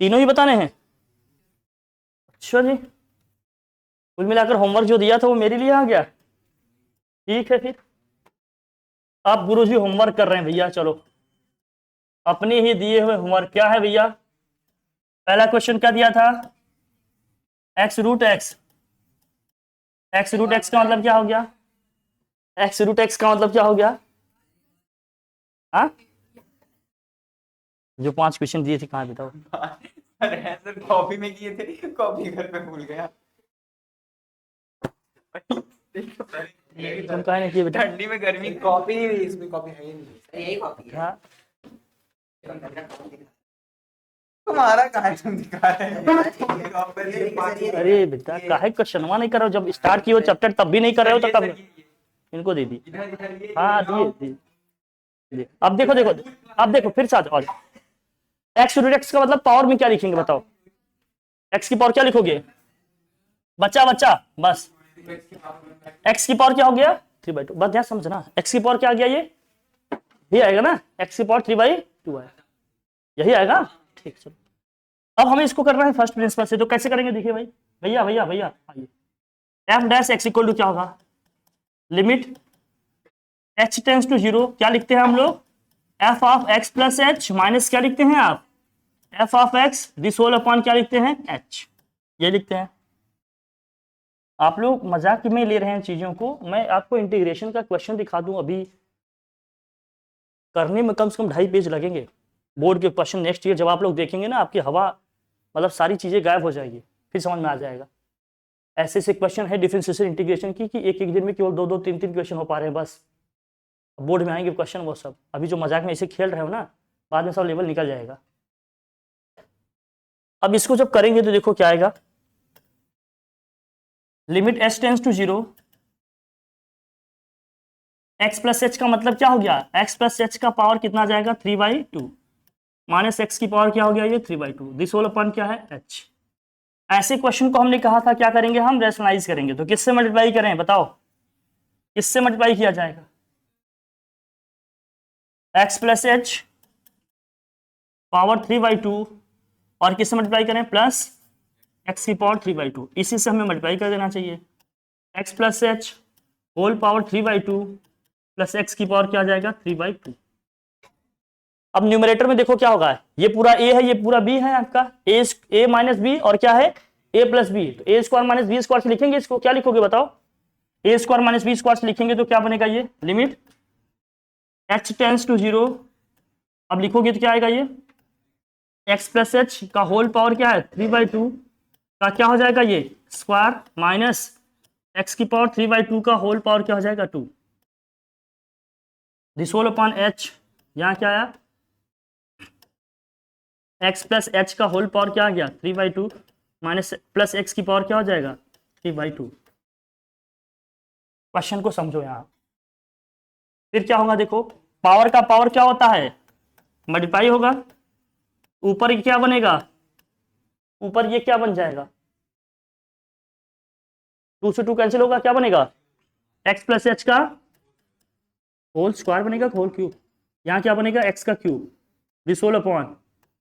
तीनों ही बताने हैं? अच्छा जी, कुल मिलाकर होमवर्क जो दिया था वो मेरे लिए आ गया। ठीक है फिर, आप गुरुजी होमवर्क कर रहे हैं भैया, चलो अपने ही दिए हुए होमवर्क। क्या है भैया? पहला क्वेश्चन क्या दिया था? X root x. X root x का मतलब क्या हो गया? एक्स रूट एक्स का मतलब क्या हो गया? हाँ, जो 5 क्वेश्चन दिए थे कहाँ बताओ? अरे सर कॉपी में किए थे, कॉपी घर पे भूल गया। तुम कहा नहीं किए बेटा? ठंडी में गर्मी कॉपी नहीं हुई, इसमें कॉपी है ही नहीं, यही कॉपी है। हाँ, तुम्हारा कहाँ है, तुम दिखा रहे हैं। अरे बेटा काहे क्वेश्चनवा नहीं कर रहे हो? जब स्टार्ट किए हो चैप्टर तब भी नहीं कर रहे हो तो कब? इनको दे दी। हाँ दिए दिए। अब देखो देखो, अब देखो फिर साथ और एक्स रूट एक्स का मतलब पावर में क्या लिखेंगे बताओ? एक्स की पावर क्या लिखोगे? बच्चा बच्चा बस, एक्स की पावर क्या हो गया? 3/2। बस ध्यान समझना, एक्स की पावर क्या आ गया? ये आएगा ना, एक्स की पावर 3/2 है, यही आएगा। ठीक, चलो अब हमें इसको करना है फर्स्ट प्रिंसिपल से। तो कैसे करेंगे? देखिए भाई, भैया भैया भैया आइए, f dash x equal to क्या होगा? लिमिट एच टेंस टू 0 क्या लिखते हैं हम लोग? F of x plus h minus क्या लिखते हैं आप? F of x this whole upon क्या लिखते हैं? एच, ये लिखते हैं। आप लोग मजाक में ले रहे हैं चीजों को। मैं आपको इंटीग्रेशन का क्वेश्चन दिखा दूं, अभी करने में कम से कम 2.5 पेज लगेंगे। बोर्ड के क्वेश्चन नेक्स्ट ईयर जब आप लोग देखेंगे ना, आपकी हवा मतलब सारी चीजें गायब हो जाएगी, फिर समझ में आ जाएगा। ऐसे ऐसे क्वेश्चन है डिफरेंशिएशन इंटीग्रेशन की कि एक एक दिन में केवल 2 2 3 3 क्वेश्चन हो पा रहे हैं बस। बोर्ड में आएंगे क्वेश्चन वो सब, अभी जो मजाक में ऐसे खेल रहे हो ना, बाद में सब लेवल निकल जाएगा। अब इसको जब करेंगे तो देखो क्या आएगा? Limit h tends to 0, x plus h का मतलब क्या हो गया? एक्स प्लस एच का पावर कितना जाएगा? 3/2 माइनस एक्स की पावर क्या हो गया? ये 3/2, दिस होल अपन क्या है? एच। ऐसे क्वेश्चन को हमने कहा था क्या करेंगे हम? रैशनलाइज करेंगे। तो किससे मल्टीप्लाई करें बताओ? किससे मल्टीप्लाई किया जाएगा? एक्स प्लस एच पावर 3/2 और किससे मल्टीप्लाई करें? प्लस एक्स की पावर 3/2, इसी से हमें मल्टीप्लाई कर देना चाहिए। X plus h whole power 3/2 plus x की पावर क्या आ जाएगा? 3/2। अब न्यूमरेटर में देखो क्या होगा? ये पूरा ए है, ये पूरा बी है आपका, ए माइनस बी और क्या है? ए प्लस बी। तो ए स्क्वायर माइनस बी स्क्वायर से लिखेंगे इसको, क्या लिखोगे बताओ? ए स्क्वायर माइनस बी स्क्वायर से लिखेंगे तो क्या बनेगा? ये लिमिट एच टेंस टू 0, अब लिखोगे तो क्या आएगा? ये एक्स प्लस एच का होल पावर क्या है? 3/2 का क्या हो जाएगा? ये स्क्वायर माइनस एक्स की पावर 3/2 का होल पावर क्या हो जाएगा? 2, दिस होल अपॉन एच। यहाँ क्या आया? एक्स प्लस एच का होल पावर क्या आ गया? 3/2 माइनस प्लस एक्स की पावर क्या हो जाएगा? 3/2। क्वेश्चन को समझो यहाँ। फिर क्या होगा देखो, पावर का पावर क्या होता है? मल्टीप्लाई होगा। ऊपर क्या बनेगा? ऊपर ये क्या बन जाएगा? 2 से 2 कैंसिल होगा, क्या बनेगा? एक्स प्लस एच का होल स्क्वायर बनेगा, होल क्यूब। यहाँ क्या बनेगा? एक्स का cube, this whole upon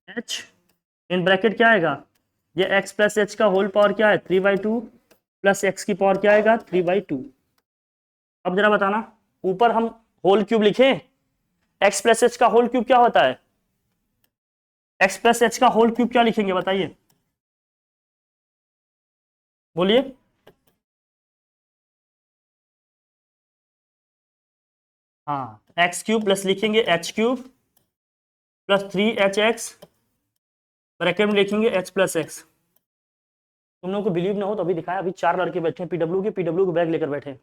h in bracket क्या आएगा? ये एक्स प्लस एच का होल पावर क्या है? 3/2 प्लस एक्स की पावर क्या आएगा? 3/2। अब जरा बताना, ऊपर हम होल क्यूब लिखे, एक्स प्लस एच का होल क्यूब क्या होता है? एक्स प्लस एच का होल क्यूब क्या लिखेंगे बताइए, बोलिए। हाँ, एक्स क्यूब प्लस लिखेंगे H cube plus 3hx bracket में लिखेंगे एच प्लस एक्स। तुम लोगों को बिलीव ना हो तो अभी दिखाया, अभी 4 लड़के बैठे हैं पीडब्ल्यू के बैग लेकर बैठे हैं।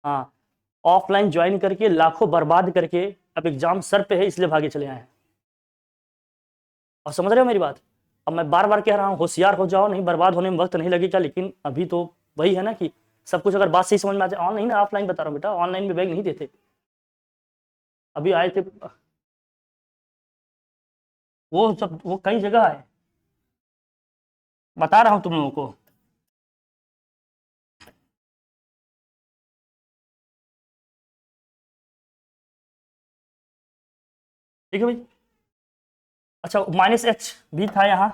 हाँ, ऑफलाइन ज्वाइन करके लाखों बर्बाद करके अब एग्जाम सर पे है इसलिए भागे चले आए हैं। और समझ रहे हो मेरी बात? अब मैं बार बार कह रहा हूँ होशियार हो जाओ, नहीं बर्बाद होने में वक्त नहीं लगेगा। लेकिन अभी तो वही है ना कि सब कुछ अगर बात सही समझ में आ जाए। ऑनलाइन ऑफलाइन बता रहा हूँ बेटा, ऑनलाइन में बैग नहीं देते। अभी आए थे वो सब, वो कई जगह है, बता रहा हूँ तुम लोगों को। ठीक है भाई, अच्छा माइनस एच भी था यहाँ,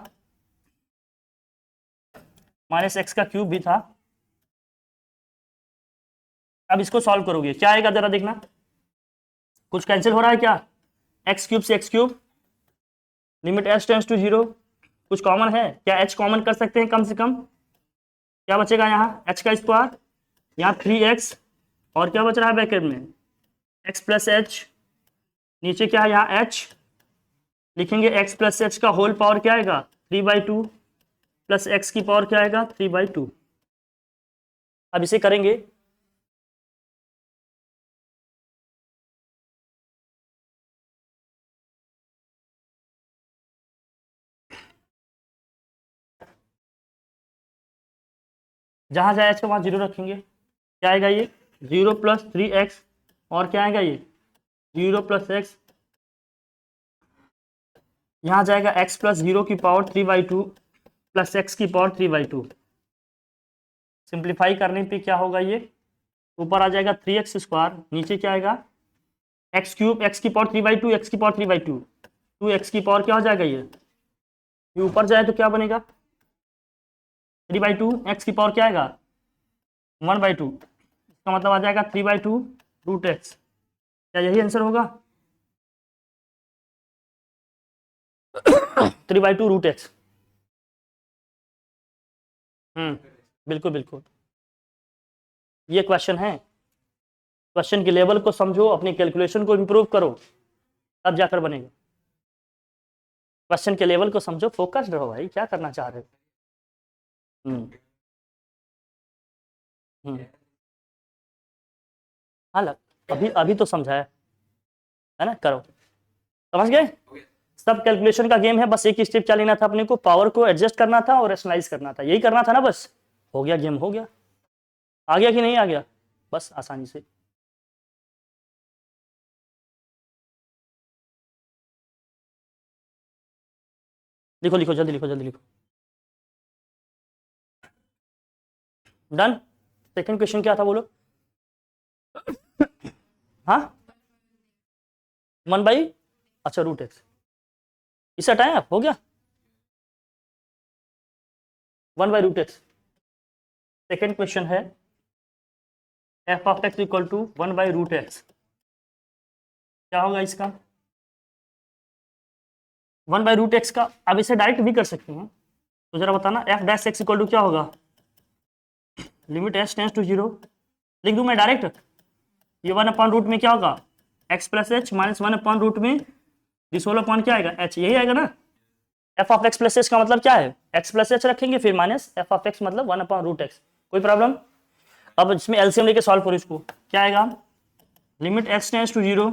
माइनस एक्स का क्यूब भी था। अब इसको सॉल्व करोगे क्या आएगा जरा देखना, कुछ कैंसिल हो रहा है क्या, एक्स क्यूब से x cube, limit h tends to 0, कुछ कॉमन है क्या, एच कॉमन कर सकते हैं कम से कम, क्या बचेगा यहाँ एच का स्क्वायर, यहाँ 3x, और क्या बच रहा है ब्रैकेट में x प्लस एच, नीचे क्या है यहाँ h, लिखेंगे x प्लस एच का होल पावर क्या आएगा 3/2 प्लस x की पावर क्या आएगा 3/2। अब इसे करेंगे, जहां जाए h को वहां 0 रखेंगे, क्या आएगा ये 0 प्लस 3x, और क्या आएगा ये 0 प्लस एक्स, यहाँ जाएगा x प्लस 0 की पावर 3/2 प्लस x की पावर 3/2। सिंप्लीफाई करने पे क्या होगा, ये ऊपर आ जाएगा 3x स्क्वायर, नीचे क्या आएगा x क्यूब, x की पावर 3/2, x की पावर 3/2, 2x की पावर क्या हो जाएगा ये ऊपर जाए तो क्या बनेगा 3/2, x की पावर क्या आएगा 1/2, इसका मतलब आ जाएगा 3/2 रूट एक्स। क्या यही आंसर होगा 3/2 रूट एक्स। बिल्कुल बिल्कुल, ये क्वेश्चन है, क्वेश्चन के लेवल को समझो, अपनी कैलकुलेशन को इंप्रूव करो, तब जाकर बनेगा। क्वेश्चन के लेवल को समझो, फोकस्ड रहो भाई, क्या करना चाह रहे हो। हम्म हम्म हाँ अभी अभी तो समझा है ना, करो, समझ गए। सब कैलकुलेशन का गेम है, बस एक ही स्टेप क्या लेना था अपने को, पावर को एडजस्ट करना था और रेशनलाइज करना था, यही करना था ना, बस हो गया, गेम हो गया। आ गया कि नहीं आ गया, बस आसानी से। लिखो लिखो जल्दी लिखो, जल्दी लिखो। डन। सेकंड क्वेश्चन क्या था बोलो। हाँ 1/, अच्छा रूट एक्स, इसे हटाएं आप, हो गया 1/रूट एक्स। सेकेंड क्वेश्चन है f of x equal to 1/रूट एक्स, क्या होगा इसका 1/रूट एक्स का। अब इसे डायरेक्ट भी कर सकते हैं, तो जरा बताना f dash x equal to क्या होगा, लिमिट एच टेंस टू 0, लिख दूं मैं डायरेक्ट, ये 1/रूट में क्या होगा एक्स प्लस एच माइनस 1/रूट में दिस होल अपॉन क्या आएगा एच, यही आएगा ना। F of x plus h का मतलब क्या है, एक्स प्लस एच रखेंगे फिर माइनस एफ ऑफ एक्स मतलब 1/रूट एक्स, कोई प्रॉब्लम। अब इसमें एलसीएम लेके सॉल्व करो इसको, क्या आएगा लिमिट एच टेंस टू 0,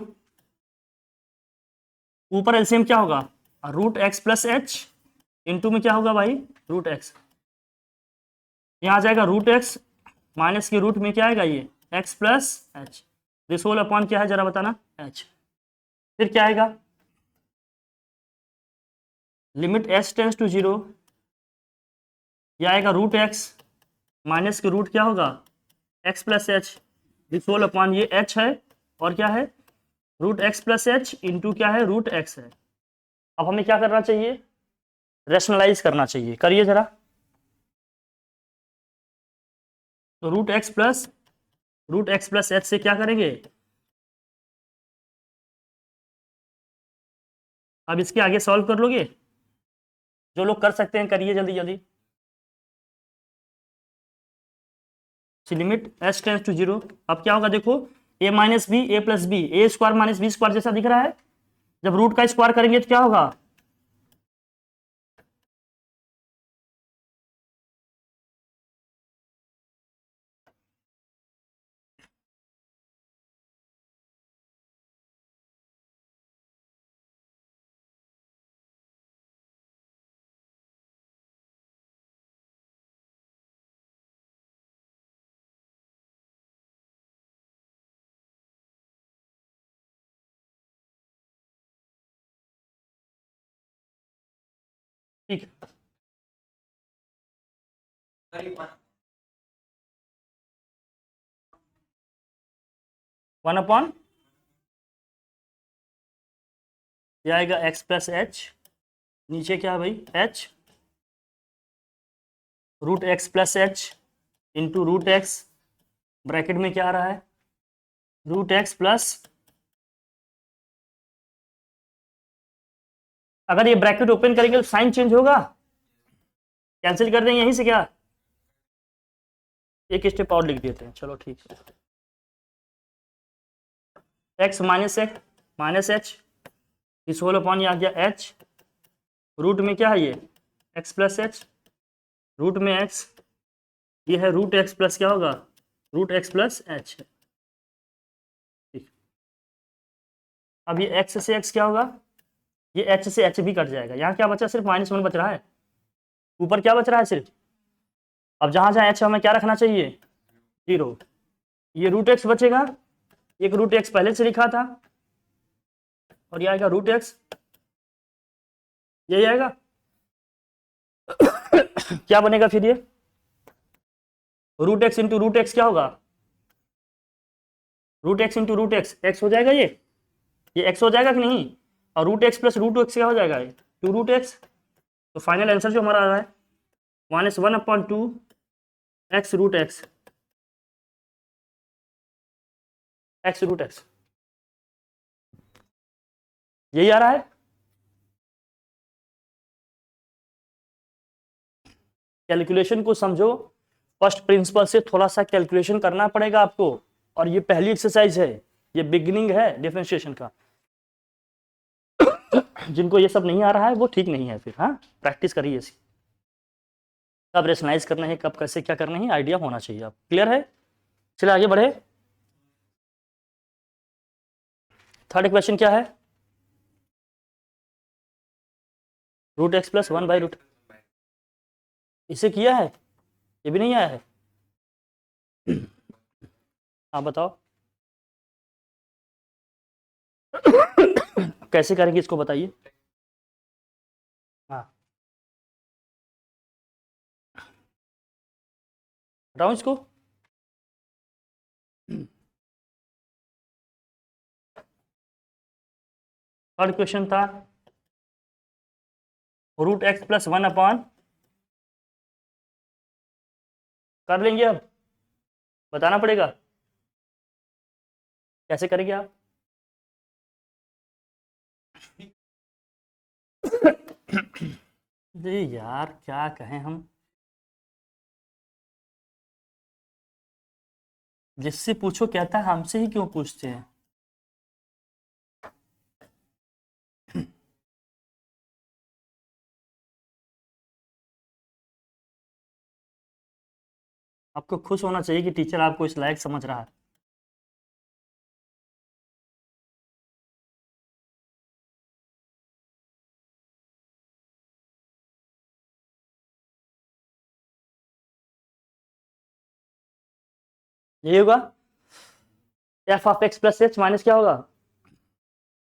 ऊपर एलसीएम क्या होगा root x plus h, into में क्या होगा भाई रूट एक्स, यहाँ आ जाएगा रूट एक्स माइनस के रूट में क्या आएगा ये x plus h, this whole upon क्या है जरा बताना एच, फिर क्या आएगा लिमिट एच टेंस टू 0, यह आएगा रूट एक्स माइनस के रूट क्या होगा x plus h, this whole upon ये एच है और क्या है root x plus h into क्या है रूट एक्स है। अब हमें क्या करना चाहिए, रेशनलाइज करना चाहिए, करिए जरा। तो रूट एक्स प्लस एच से क्या करेंगे, अब इसके आगे सॉल्व कर लोगे, जो लोग कर सकते हैं करिए जल्दी जल्दी। लिमिट एच टेंस टू 0, अब क्या होगा देखो ए माइनस बी ए प्लस बी, ए स्क्वायर माइनस बी स्क्वायर जैसा दिख रहा है, जब रूट का स्क्वायर करेंगे तो क्या होगा ठीक है 1/, यह आएगा एक्स प्लस एच नीचे क्या है भाई, h root x plus h into root x, bracket में क्या आ रहा है, रूट एक्स प्लस, अगर ये ब्रैकेट ओपन करेंगे तो साइन चेंज होगा, कैंसिल कर देंगे यहीं से क्या, एक स्टेप और लिख देते हैं, चलो ठीक है, एक्स माइनस एच, इस होल अपॉन ये आ गया एच, रूट में क्या है ये एक्स प्लस एच, रूट में एक्स, ये है रूट एक्स प्लस क्या होगा, रूट एक्स प्लस एच। ठीक, अब ये एक्स से एक्स क्या होगा, ये एच से एच भी कट जाएगा, यहाँ क्या बचा, सिर्फ -1 बच रहा है, ऊपर क्या बच रहा है सिर्फ, अब जहां जहां एच हमें क्या रखना चाहिए, 0, ये रूट एक्स बचेगा, एक रूट एक्स पहले से लिखा था, और ये आएगा रूट एक्स, यही आएगा क्या बनेगा फिर ये, root x into root x क्या होगा, root x into root x, x हो जाएगा ये एक्स हो जाएगा कि नहीं, और root x plus root x क्या हो जाएगा, ये 2 रूट एक्स, तो फाइनल आंसर जो हमारा आ रहा है -1/2 x root x, x root x, यही आ रहा है। कैलकुलेशन को समझो, फर्स्ट प्रिंसिपल से थोड़ा सा कैलकुलेशन करना पड़ेगा आपको, और ये पहली एक्सरसाइज है, ये बिगिनिंग है डिफरेंशिएशन का, जिनको ये सब नहीं आ रहा है वो ठीक नहीं है फिर, हाँ प्रैक्टिस करिए इसकी, कब रेशनलाइज करना है, कब कैसे क्या करना है, आइडिया होना चाहिए, आप क्लियर है। चलिए आगे बढ़े, थर्ड क्वेश्चन क्या है, रूट एक्स प्लस 1/√, इसे किया है, ये भी नहीं आया है आप बताओ कैसे करेंगे इसको बताइए, हाँ बताओ इसको, थर्ड क्वेश्चन था रूट एक्स प्लस 1/, कर लेंगे अब, बताना पड़ेगा कैसे करेंगे आप जी यार क्या कहें हम, जिससे पूछो कहता है हमसे ही क्यों पूछते हैं, आपको खुश होना चाहिए कि टीचर आपको इस लायक समझ रहा है। यही होगा, F of x plus h minus क्या होगा,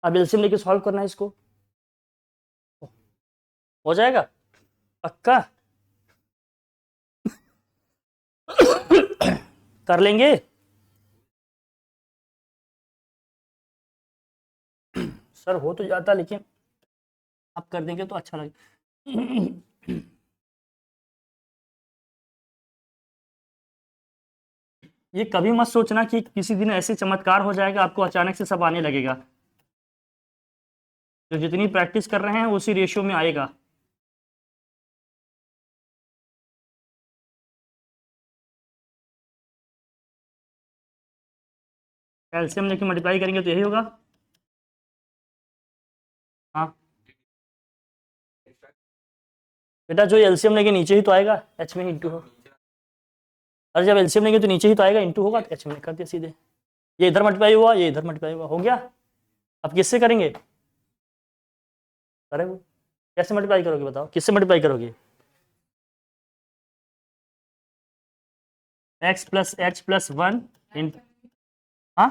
अब एलसीएम लेके सॉल्व करना है इसको, हो जाएगा पक्का कर लेंगे, सर हो तो जाता लेकिन आप कर देंगे तो अच्छा लगे ये कभी मत सोचना कि किसी दिन ऐसे चमत्कार हो जाएगा आपको अचानक से सब आने लगेगा, तो जितनी प्रैक्टिस कर रहे हैं उसी रेशियो में आएगा। कैल्शियम लेके मल्टीप्लाई करेंगे तो यही होगा, हाँ बेटा जो एलसीएम लेके नीचे ही तो आएगा, एच में इंटू हो, अरे जब एलसीएम लेंगे तो नीचे ही तो आएगा, इंटू होगा तो एच में कर दिया सीधे, ये इधर मल्टीप्लाई हुआ, ये इधर मल्टीप्लाई हुआ, हो गया। अब किससे करेंगे, अरे वो कैसे मल्टीप्लाई करोगे बताओ, किससे मल्टीप्लाई करोगे, एक्स प्लस एच प्लस 1 इन, हाँ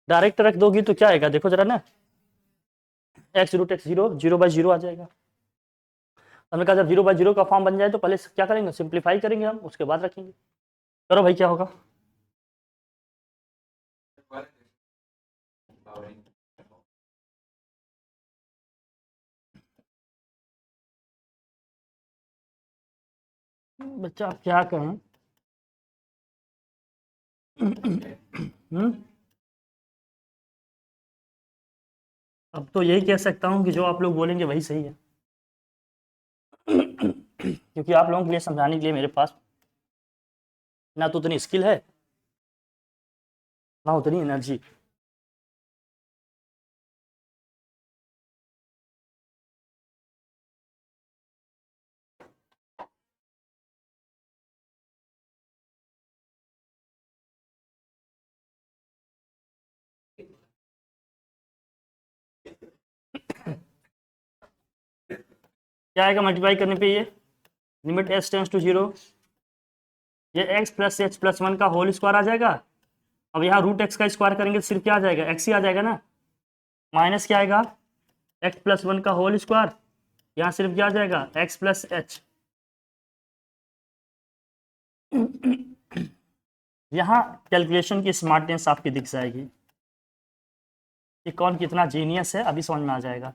डायरेक्ट रख दोगी तो क्या आएगा देखो जरा ना, एक्स रूट एक्स 0, 0/0 आ जाएगा, हमने कहा जब 0/0 का फॉर्म बन जाए तो पहले क्या करेंगे, सिंप्लीफाई करेंगे हम, उसके बाद रखेंगे, करो भाई क्या होगा, बच्चा आप क्या कहें। हम्म, अब तो यही कह सकता हूँ कि जो आप लोग बोलेंगे वही सही है। क्योंकि आप लोगों के लिए समझाने के लिए मेरे पास ना तो उतनी स्किल है ना उतनी एनर्जी। क्या आएगा मल्टीप्लाई करने पे ये लिमिट एस टेंस टू 0, ये एक्स प्लस एच प्लस 1 का होल स्क्वायर आ जाएगा। अब यहाँ रूट एक्स का स्क्वायर करेंगे तो सिर्फ क्या आ जाएगा, एक्स ही आ जाएगा ना। माइनस क्या आएगा, एक्स प्लस 1 का होल स्क्वायर, यहाँ सिर्फ क्या आ जाएगा, एक्स प्लस एच। यहाँ कैलकुलेशन की स्मार्टनेस आपकी दिख जाएगी कि कौन कितना जीनियस है, अभी समझ में आ जाएगा।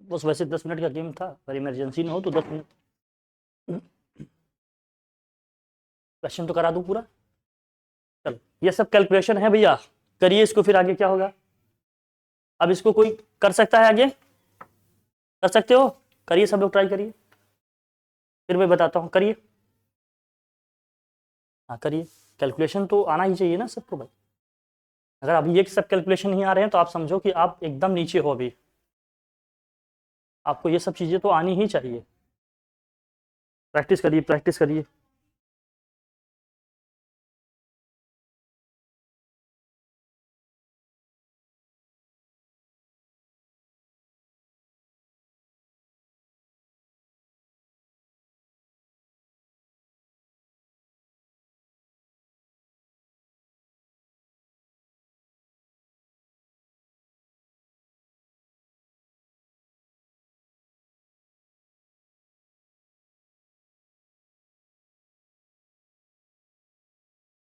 बस वैसे 10 मिनट का गेम था, पर इमरजेंसी ना हो तो 10 मिनट। क्वेश्चन तो करा दूं पूरा। चलो ये सब कैलकुलेशन है भैया, करिए इसको, फिर आगे क्या होगा। अब इसको कोई कर सकता है आगे, कर सकते हो, करिए सब लोग, ट्राई करिए, फिर मैं बताता हूँ, करिए। हाँ करिए, कैलकुलेशन तो आना ही चाहिए ना सबको भाई। अगर अभी ये सब कैलकुलेशन नहीं आ रहे हैं तो आप समझो कि आप एकदम नीचे हो अभी। आपको ये सब चीज़ें तो आनी ही चाहिए। प्रैक्टिस करिए, प्रैक्टिस करिए।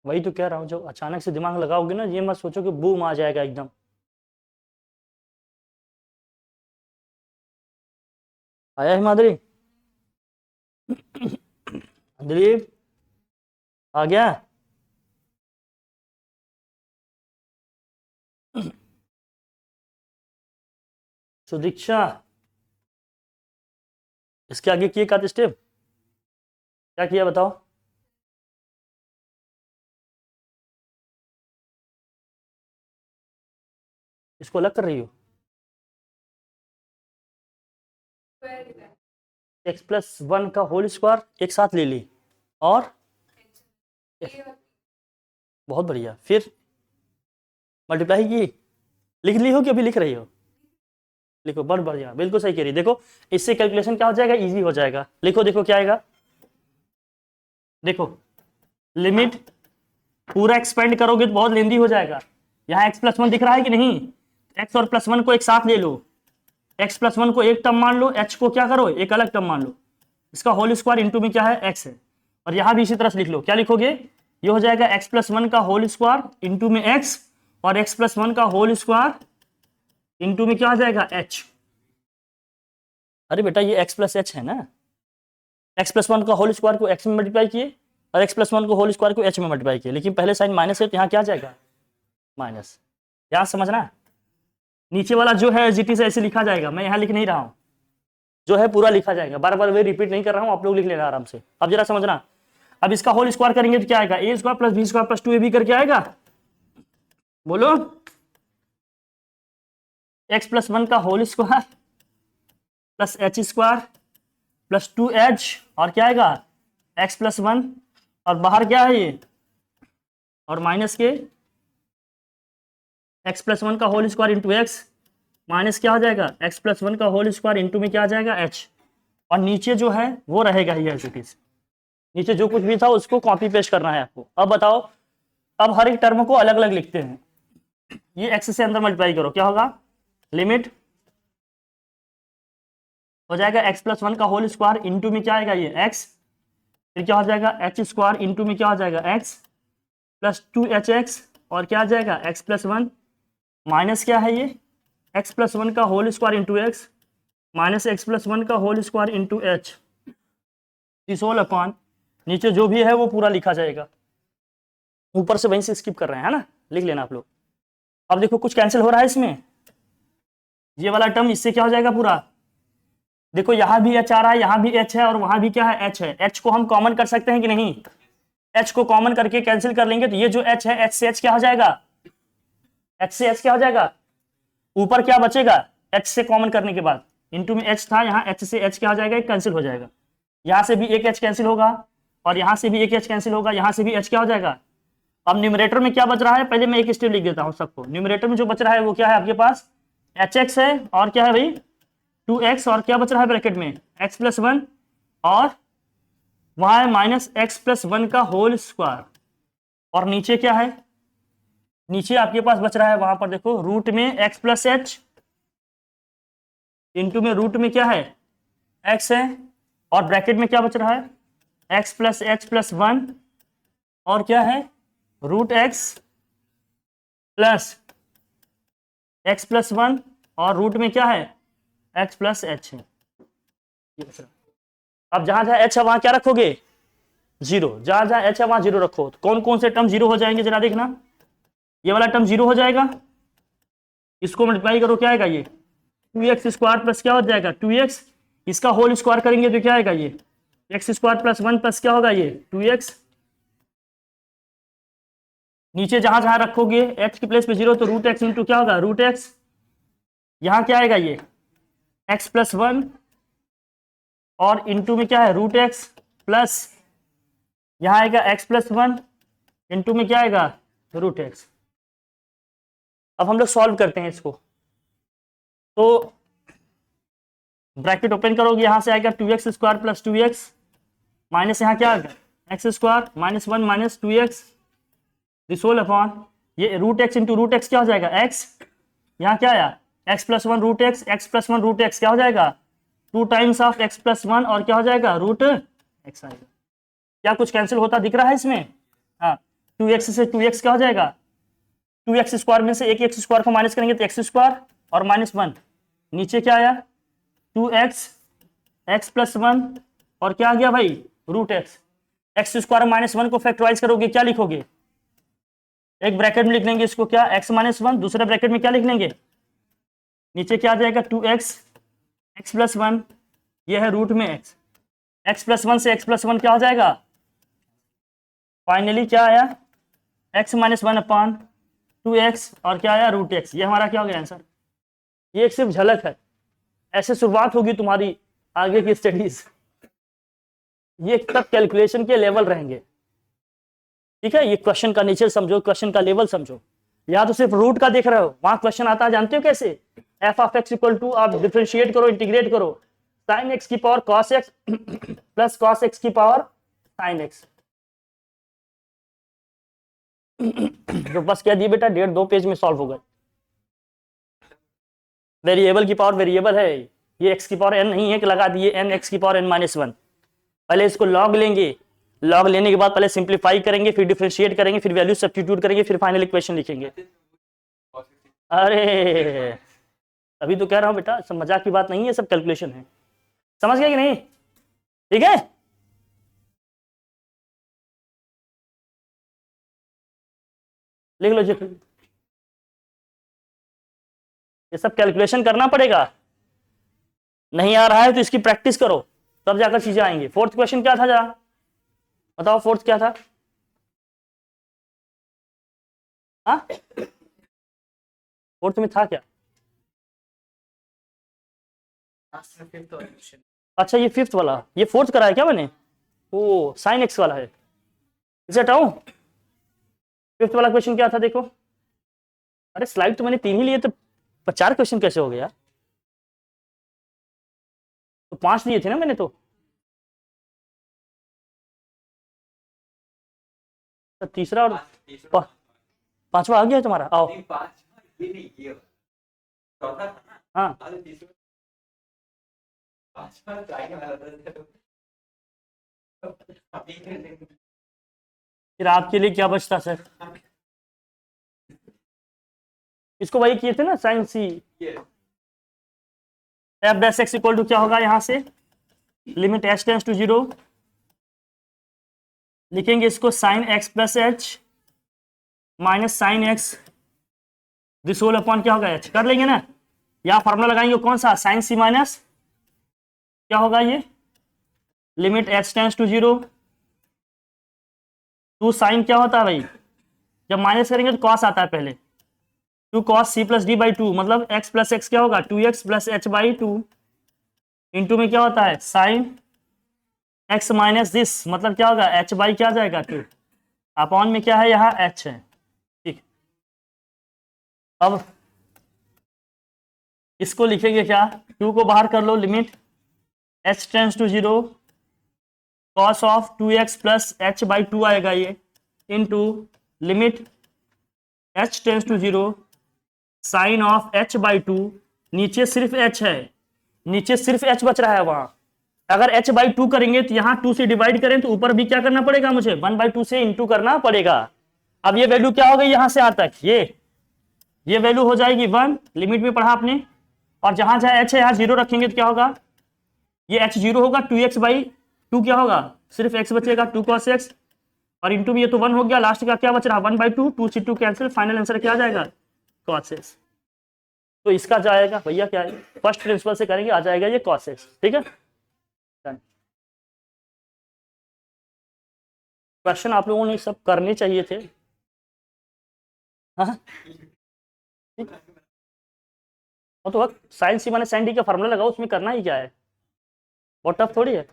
वही तो कह रहा हूँ, जो अचानक से दिमाग लगाओगे ना, ये मत सोचो कि बूम आ जाएगा एकदम। आया हिमाद्री, दिलीप आ गया। सुदीक्षा, इसके आगे किए का स्टेप क्या किया बताओ। इसको अलग कर रही हो, एक्स प्लस 1 का होल स्क्वायर एक साथ ले ली, और बहुत बढ़िया, फिर मल्टीप्लाई की, लिख ली हो कि अभी लिख रही हो, लिखो, बहुत बढ़िया, बिल्कुल सही कह रही। देखो इससे कैलकुलेशन क्या हो जाएगा, इजी हो जाएगा। लिखो, देखो क्या आएगा, देखो लिमिट पूरा एक्सपेंड करोगे तो बहुत लेंदी हो जाएगा। यहाँ एक्स प्लस 1 दिख रहा है कि नहीं, एक्स और प्लस 1 को एक साथ ले लो, एक्स प्लस 1 को एक टर्म मान लो, एच को क्या करो, एक अलग टर्म मान लो, इसका होल स्क्वायर इंटू में क्या है, एक्स है। और यहाँ भी इसी तरह से लिख लो, क्या लिखोगे, ये हो जाएगा एक्स प्लस 1 का होल स्क्वायर इंटू में एक्स, और एक्स प्लस 1 का होल स्क्वायर इंटू में क्या आ जाएगा, एच। अरे बेटा ये एक्स प्लस एच है ना, एक्स प्लस 1 का होल स्क्वायर को एक्स में मल्टीप्लाई किए और एक्स प्लस 1 को होल स्क्वायर को एच में मल्टीप्लाई किए, लेकिन पहले साइन माइनस है तो यहाँ क्या आ जाएगा, माइनस। यहाँ समझना, नीचे वाला जो है जीटी से ऐसे लिखा जाएगा, मैं यहाँ लिख नहीं रहा हूँ, जो है पूरा लिखा जाएगा, बार बार वे रिपीट नहीं कर रहा हूँ, आप लोग लिख लेना आराम से। अब जरा समझना, अब इसका होल स्क्वायर करेंगे तो क्या आएगा, a square plus b square plus 2ab करके आएगा, बोलो, एक्स प्लस 1 का whole square plus h square plus 2h, और क्या आएगा, एक्स प्लस 1, और बाहर क्या है ये, और माइनस के एक्स प्लस 1 का whole square into x, minus क्या हो जाएगा, एक्स प्लस 1 का होल स्क्वायर इंटू में क्या आ जाएगा, एच, और नीचे जो है वो रहेगा ही एज इट इज, नीचे जो कुछ भी था उसको कॉपी पेस्ट करना है आपको। अब बताओ, अब हर एक टर्म को अलग अलग लिखते हैं, ये एक्स से अंदर मल्टीप्लाई करो, क्या होगा, लिमिट हो जाएगा एक्स प्लस वन का होल स्क्वायर इंटू में क्या आएगा ये एक्स, फिर क्या हो जाएगा एच स्क्वायर इंटू में क्या हो जाएगा एक्स प्लस 2hx, और क्या आ जाएगा एक्स प्लस वन माइनस क्या है ये एक्स प्लस वन का whole square into x minus x plus one का whole square into h, this whole upon नीचे जो भी है वो पूरा लिखा जाएगा, ऊपर से वहीं से स्किप कर रहे हैं, है ना, लिख लेना आप लोग। अब देखो कुछ कैंसिल हो रहा है इसमें, ये वाला टर्म इससे क्या हो जाएगा पूरा, देखो यहां भी एच आ रहा है, यहां भी एच है और वहां भी क्या है एच है, एच को हम कॉमन कर सकते हैं कि नहीं, एच को कॉमन करके कैंसिल कर लेंगे तो ये जो एच है एच से एच क्या हो जाएगा, एच से एच क्या हो जाएगा, ऊपर क्या बचेगा एच से कॉमन करने के बाद इंटू में एच था, यहाँ एच से एच क्या हो जाएगा कैंसिल हो जाएगा, यहाँ से भी एक एच कैंसिल होगा और यहाँ से भी एक एच कैंसिल होगा, यहाँ से भी एच क्या हो जाएगा। अब न्यूमरेटर में क्या बच रहा है, पहले मैं एक स्टेप लिख देता हूँ सबको, न्यूमरेटर में जो बच रहा है वो क्या है आपके पास एच एक्स है और क्या है भाई 2x, और क्या बच रहा है ब्रैकेट में x प्लस वन और वहां है माइनस एक्स प्लस वन का होल स्क्वायर, और नीचे क्या है, नीचे आपके पास बच रहा है वहां पर देखो रूट में x प्लस एच इंटू में रूट में क्या है x है और ब्रैकेट में क्या बच रहा है x plus H plus one और क्या है रूट x प्लस वन और रूट में क्या है x प्लस एच है। अब जहां जहां h है वहां क्या रखोगे जीरो, जहां जहां h है वहां जीरो रखो, तो कौन कौन से टर्म जीरो हो जाएंगे जरा देखना, ये वाला टर्म जीरो हो जाएगा, इसको मल्टीप्लाई करो क्या आएगा ये 2x स्क्वायर प्लस क्या हो जाएगा 2x, इसका होल स्क्वायर करेंगे तो क्या आएगा ये x square plus one plus क्या होगा ये 2x, नीचे जहां जहां रखोगे x की प्लेस पे जीरो तो रूट एक्स इंटू क्या होगा रूट एक्स, यहां क्या आएगा ये x प्लस वन और इंटू में क्या है रूट एक्स प्लस यहां आएगा x प्लस वन इंटू में क्या आएगा रूट एक्स। अब हम लोग सॉल्व करते हैं इसको, तो ब्रैकेट ओपन करोगे यहां से आएगा 2x square plus 2x minus यहाँ क्या आएगा x square minus one minus 2x this whole upon ये root x into root x क्या हो जाएगा x, यहाँ क्या आया x plus one root x plus one root x क्या हो जाएगा 2 times of x plus one और क्या हो जाएगा रूट एक्स आएगा। क्या कुछ कैंसिल होता दिख रहा है इसमें, हाँ 2x से 2x क्या हो जाएगा 2x स्क्वायर में से एक एक्स स्क्वायर को माइनस करेंगे तो एक्स स्क्वायर और माइनस वन, नीचे क्या आया 2x x प्लस वन और क्या आ गया भाई root x square minus one को फैक्टराइज करोगे क्या लिखोगे, एक ब्रैकेट में लिख लेंगे इसको क्या x माइनस वन, दूसरे ब्रैकेट में क्या लिख लेंगे नीचे क्या आ जाएगा 2x x प्लस वन, ये है रूट में x प्लस वन से x प्लस वन क्या हो जाएगा, फाइनली क्या आया x minus one upon 2x और क्या आया रूट एक्स, ये हमारा क्या हो गया आंसर। ये एक सिर्फ झलक है, ऐसे शुरुआत होगी तुम्हारी आगे की स्टडीज, ये तब कैलकुलेशन के लेवल रहेंगे, ठीक है, ये क्वेश्चन का नेचर समझो, क्वेश्चन का लेवल समझो, या तो सिर्फ रूट का देख रहे हो, वहां क्वेश्चन आता है जानते हो कैसे, f of x equal to आप डिफरेंशिएट करो इंटीग्रेट करो साइन एक्स की power cos x plus cos x की पावर साइन एक्स, तो बस क्या दिए बेटा 1.5-2 पेज में सॉल्व हो गए। वेरिएबल की पावर वेरिएबल है, ये x की पावर n नहीं है कि लगा दिए n x की पावर n माइनस वन, पहले इसको लॉग लेंगे, लॉग लेने के बाद पहले सिंप्लीफाई करेंगे फिर डिफरेंशिएट करेंगे फिर वैल्यू सब्स्टिट्यूट करेंगे फिर फाइनल इक्वेशन लिखेंगे। अरे अभी तो कह रहा हूं बेटा सब मजाक की बात नहीं है, सब कैलकुलेशन है, समझ गए कि नहीं, ठीक है। लिख लो जी, ये सब कैलकुलेशन करना पड़ेगा, नहीं आ रहा है तो इसकी प्रैक्टिस करो तब जाकर चीजें आएंगी। फोर्थ क्वेश्चन क्या था जरा बताओ, फोर्थ क्या था, हाँ फोर्थ में था क्या, अच्छा ये फिफ्थ वाला, ये फोर्थ करा है क्या मैंने, ओ साइन एक्स वाला है, इसे हटाऊं, फिफ्थ वाला क्वेश्चन क्या था देखो, अरे स्लाइड तो मैंने 3 ही लिए तो 4 क्वेश्चन कैसे हो गया, तो 5 लिए थे ना मैंने, तो तीसरा और पांचवा आ गया तुम्हारा, आओ हाँ फिर आपके लिए क्या बचता सर? इसको वही किए थे ना sine c. F dash x equal to क्या होगा यहाँ से, लिमिट एच टेंस टू 0, लिखेंगे इसको sine x plus h minus sine x this whole upon क्या होगा एच, कर लेंगे ना। यहाँ फॉर्मूला लगाएंगे कौन सा, साइन सी माइनस क्या होगा ये, limit h tends to 0 to sine क्या होता है भाई, जब माइनस करेंगे तो कॉस आता है पहले, two cos c plus d by two, मतलब एक्स प्लस एक्स क्या होगा 2x plus h by two, into में क्या होता है साइन एक्स माइनस दिस, मतलब क्या होगा एच बाई क्या जाएगा 2, अपॉन में क्या है यहाँ एच है। ठीक, अब इसको लिखेंगे क्या, 2 को बाहर कर लो, limit h tends to 0 cos of 2x plus h by 2 आएगा ये, into limit h tends to 0 sine of h by 2, नीचे सिर्फ एच है, नीचे सिर्फ एच बच रहा है वहां, अगर एच बाई 2 करेंगे तो यहाँ 2 से डिवाइड करें तो ऊपर भी क्या करना पड़ेगा मुझे 1/2 से इंटू करना पड़ेगा। अब ये वैल्यू क्या हो गई यहाँ से यहाँ तक, ये वैल्यू हो जाएगी 1, लिमिट में पढ़ा आपने, और जहां जहां एच है यहाँ 0 रखेंगे तो क्या होगा, ये एच 0 होगा, 2x बाई 2 क्या होगा, सिर्फ x बचेगा 2 cos x, और इंटू भी ये तो 1 हो गया, लास्ट का क्या बच रहा 1/2, 2 से 2 कैंसिल, फाइनल आंसर क्या आ जाएगा cos x। तो इसका जाएगा भैया क्या है, फर्स्ट प्रिंसिपल से करेंगे आ जाएगा ये cos x। ठीक है, क्वेश्चन आप लोगों ने सब करने चाहिए थे। हाँ ठीक, और तो साइन सी माइनस साइन डी का फॉर्मूला लगाओ, उसमें करना ही क्या है, बहुत टफ थोड़ी है।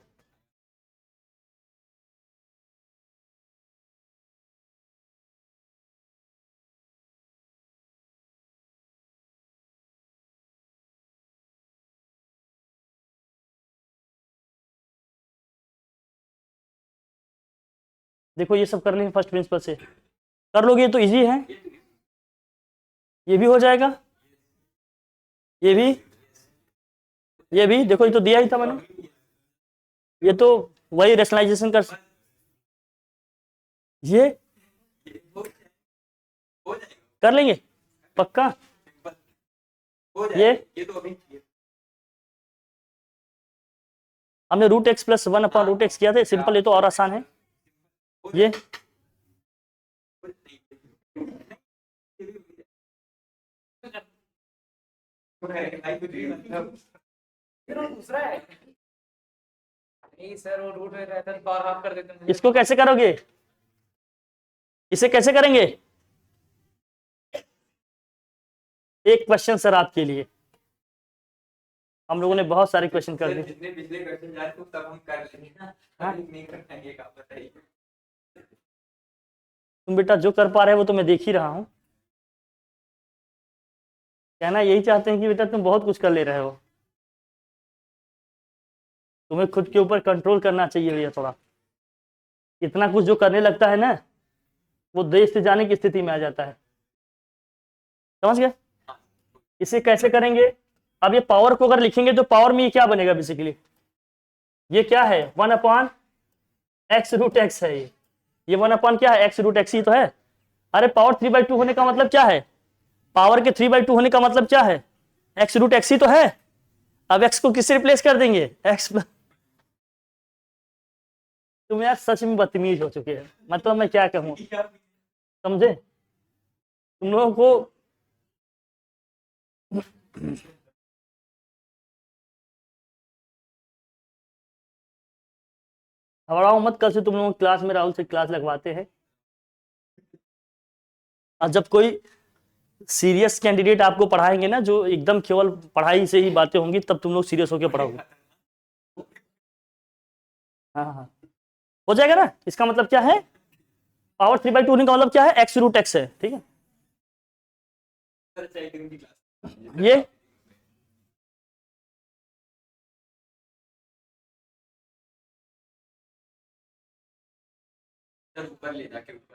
देखो ये सब कर लेंगे फर्स्ट प्रिंसिपल से, कर लोगे तो इजी है, ये भी हो जाएगा, ये भी देखो, ये तो दिया ही था मैंने, ये तो वही रेशनलाइजेशन कर, ये कर लेंगे पक्का, ये तो अभी हमने root x plus 1 upon root x किया था, सिंपल, ये तो और आसान है। ये दूसरा है नहीं सर, वो रूट में रहता है पावर हाफ कर देते हैं। इसको कैसे करोगे, इसे कैसे करेंगे, एक क्वेश्चन सर आपके लिए, हम लोगों ने बहुत सारे क्वेश्चन कर दिए, जितने पिछले क्वेश्चन जाए तो तब हम कर लेंगे ना, नहीं कर पाएंगे आप बताइए। तुम बेटा जो कर पा रहे हो वो तो मैं देख ही रहा हूं, कहना यही चाहते हैं कि बेटा तुम बहुत कुछ कर ले रहे हो, तुम्हें खुद के ऊपर कंट्रोल करना चाहिए भैया थोड़ा, इतना कुछ जो करने लगता है ना वो देश से जाने की स्थिति में आ जाता है, समझ गए। इसे कैसे करेंगे, अब ये पावर को अगर लिखेंगे तो पावर में ये क्या बनेगा बेसिकली, ये क्या है 1 अपॉन एक्स रूट एक्स है, ये 1 अपॉन क्या है एक्स रूट एक्स ही तो है। अरे पावर 3/2 होने का मतलब क्या है, पावर के 3/2 होने का मतलब क्या है, एक्स रूट एक्स ही तो है। अब एक्स को किससे रिप्लेस कर देंगे, एक्स, तुम यार सच में बदतमीज हो चुके हैं, मतलब मैं क्या कहूँ, समझे तुम लोगों को। घबराओ मत, कल से तुम लोगों क्लास में राहुल से क्लास लगवाते हैं, और जब कोई सीरियस कैंडिडेट आपको पढ़ाएंगे ना, जो एकदम केवल पढ़ाई से ही बातें होंगी, तब तुम लोग सीरियस होकर पढ़ोगे। हाँ हाँ हो जाएगा ना, इसका मतलब क्या है, पावर 3/2 होने का मतलब क्या है, एक्स रूट एक्स है, ठीक है। ये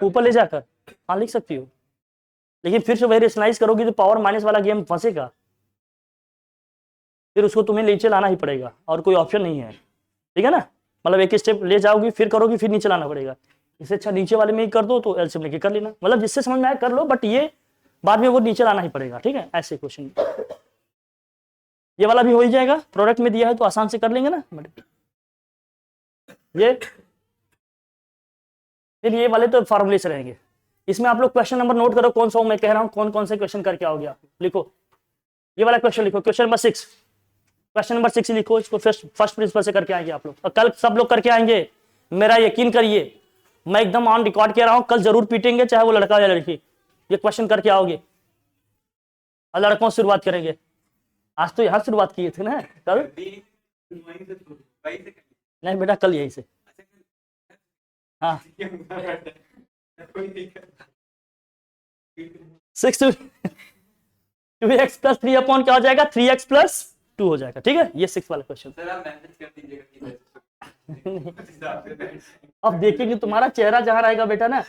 ऊपर ले जाकर हाँ लिख सकती हो, लेकिन फिर से वही रेशनलाइज करोगी तो पावर माइनस वाला गेम फंसेगा, फिर उसको तुम्हें नीचे लाना ही पड़ेगा और कोई ऑप्शन नहीं है, ठीक है ना। मतलब एक स्टेप ले जाओगी फिर करोगी फिर नीचे लाना पड़ेगा। इससे अच्छा नीचे वाले में ही कर दो, तो एलसीएम लेके कर लेना, मतलब जिससे समझ में आए कर लो, बट ये बाद में वो नीचे लाना ही पड़ेगा, ठीक है। ऐसे क्वेश्चन ये वाला भी हो ही जाएगा, प्रोडक्ट में दिया है तो आसान से कर लेंगे ना। ये फिर ये वाले तो फॉर्मूले से रहेंगे। इसमें आप लोग क्वेश्चन नंबर नोट करो, कौन सा मैं कह रहा हूँ, कौन कौन से क्वेश्चन करके आओगे आप। लिखो ये वाला क्वेश्चन लिखो, क्वेश्चन नंबर 6, क्वेश्चन नंबर 6 लिखो, इसको फर्स्ट प्रिंसिपल से करके आएंगे आप लोग, और कल सब लोग करके आएंगे, मेरा यकीन करिए, मैं एकदम ऑन रिकॉर्ड कह रहा हूँ, कल जरूर पीटेंगे चाहे वो लड़का या लड़की, ये क्वेश्चन करके आओगे। और लड़कों से शुरुआत करेंगे, आज तो यहाँ शुरुआत किए थे ना, कल नहीं बेटा, कल यही से। हाँ 6 2x प्लस 3 अपॉन क्या हो जाएगा, 3x प्लस 2 हो जाएगा, ठीक है। ये 6 वाला क्वेश्चन। अब देखेंगे तुम्हारा चेहरा जहां रहेगा बेटा ना।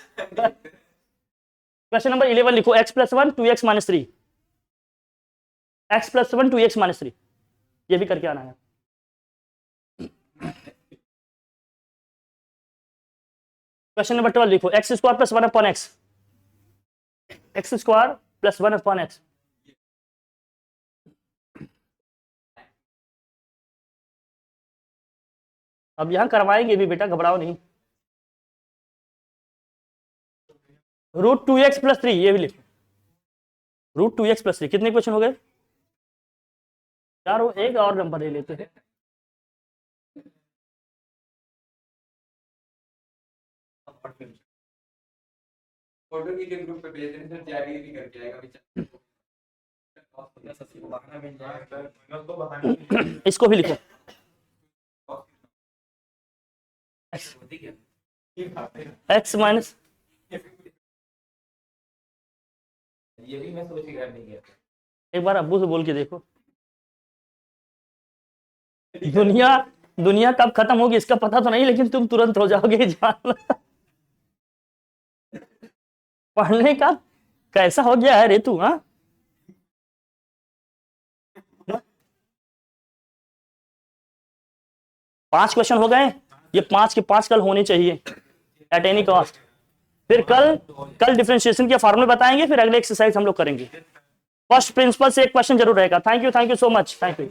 क्वेश्चन नंबर 11 लिखो, x plus 1 2x minus 3, x plus 1 2x minus 3, ये भी करके आना है। क्वेश्चन नंबर 12 लिखो, x square plus 1 upon x, x square plus 1 upon x। अब यहां करवाएंगे भी बेटा, घबराओ नहीं। रूट 2x प्लस 3, ये भी लिखो, रूट 2x प्लस 3। कितने क्वेश्चन हो गए, 4 हो, एक और नंबर ले लेते हैं। फोटो की ग्रुप पे भेज देंगे, तैयारी भी करके आएगा इसको भी लिखो, x माइनस, ये भी मैं सोच के कर नहीं किया। एक बार अब्बू से बोल के देखो, दुनिया कब खत्म होगी इसका पता तो नहीं, लेकिन तुम तुरंत हो जाओगे जान। पढ़ने का कैसा हो गया है रे तू, हाँ 5 क्वेश्चन हो गए, ये 5 के 5 कल होने चाहिए एट एनी कॉस्ट। फिर कल डिफरेंशिएशन के फॉर्मूले बताएंगे, फिर अगले एक्सरसाइज हम लोग करेंगे। फर्स्ट प्रिंसिपल से एक क्वेश्चन जरूर रहेगा। Thank you so much, thank you.